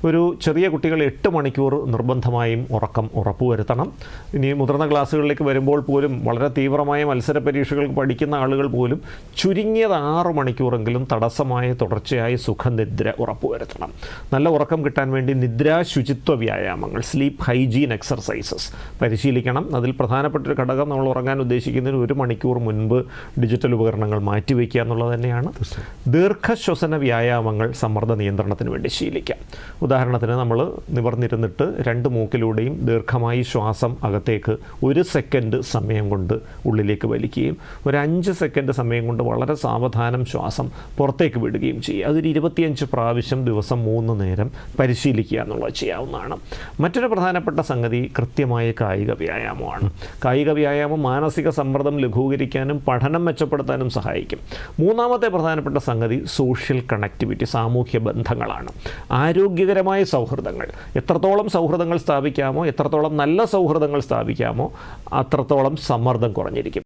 ഒരു ചെറിയ കുട്ടികൾ 8 മണിക്കൂർ നിർബന്ധമായും ഉറക്കം ഉറപ്പുവരുത്തണം. ഇനി മുതിർന്ന ക്ലാസ്സുകളിലേക്ക് വരുമ്പോൾ പോലും വളരെ തീവ്രമായ മത്സര പരീക്ഷകൾക്ക് പഠിക്കുന്ന ആളുകൾ പോലും ചുരുങ്ങിയത് 6 മണിക്കൂറെങ്കിലും തടസ്സമായ തുടർച്ചയായ സുഖനിദ്ര ഉറപ്പുവരുത്തണം. നല്ല ഉറക്കം കിട്ടാൻ വേണ്ടി നിദ്രാ ശുചിത്വ വ്യായാമങ്ങൾ, സ്ലീപ്പ് ഹൈജീൻ എക്സർസൈസസ് പരിശീലിക്കണം. അതിൽ പ്രധാനപ്പെട്ടൊരു ഘടകം നമ്മൾ ഉറങ്ങാൻ ഉദ്ദേശിക്കുന്നതിന് 1 മണിക്കൂർ മുൻപ് ഡിജിറ്റൽ ഉപകരണങ്ങൾ മാറ്റിവെക്കുക എന്നുള്ളത് തന്നെയാണ്. ദീർഘശ്വസന വ്യായാമങ്ങൾ സമ്മർദ്ദ നിയന്ത്രണത്തിന് വേണ്ടി ശീലിക്കാം. ഉദാഹരണത്തിന് നമ്മൾ നിവർന്നിരുന്നിട്ട് 2 മൂക്കിലൂടെയും ദീർഘമായി ശ്വാസം അകത്തേക്ക് 1 സെക്കൻഡ് സമയം കൊണ്ട് ഉള്ളിലേക്ക് വലിക്കുകയും ഒരു 5 സെക്കൻഡ് സമയം കൊണ്ട് വളരെ സാവധാനം ശ്വാസം പുറത്തേക്ക് വിടുകയും ചെയ്യുക. അതൊരു 25 പ്രാവശ്യം ദിവസം 3 നേരം പരിശീലിക്കുക എന്നുള്ളത് ചെയ്യാവുന്നതാണ്. മറ്റൊരു പ്രധാനപ്പെട്ട സംഗതി കൃത്യമായ കായിക വ്യായാമമാണ്. കായിക വ്യായാമം മാനസിക സമ്മർദ്ദം ലഘൂകരിക്കാനും പഠനം മെച്ചപ്പെടുത്താനും സഹായിക്കും. മൂന്നാമത്തെ പ്രധാനപ്പെട്ട സംഗതി സോഷ്യൽ കണക്ടിവിറ്റി, സാമൂഹ്യ ബന്ധങ്ങളാണ്. ആരോഗ്യകരമായ സൗഹൃദങ്ങൾ, എത്രത്തോളം സൗഹൃദങ്ങൾ സ്ഥാപിക്കാമോ, എത്രത്തോളം നല്ല സൗഹൃദങ്ങൾ സ്ഥാപിക്കാമോ അത്രത്തോളം സമ്മർദ്ദം കുറഞ്ഞിരിക്കും.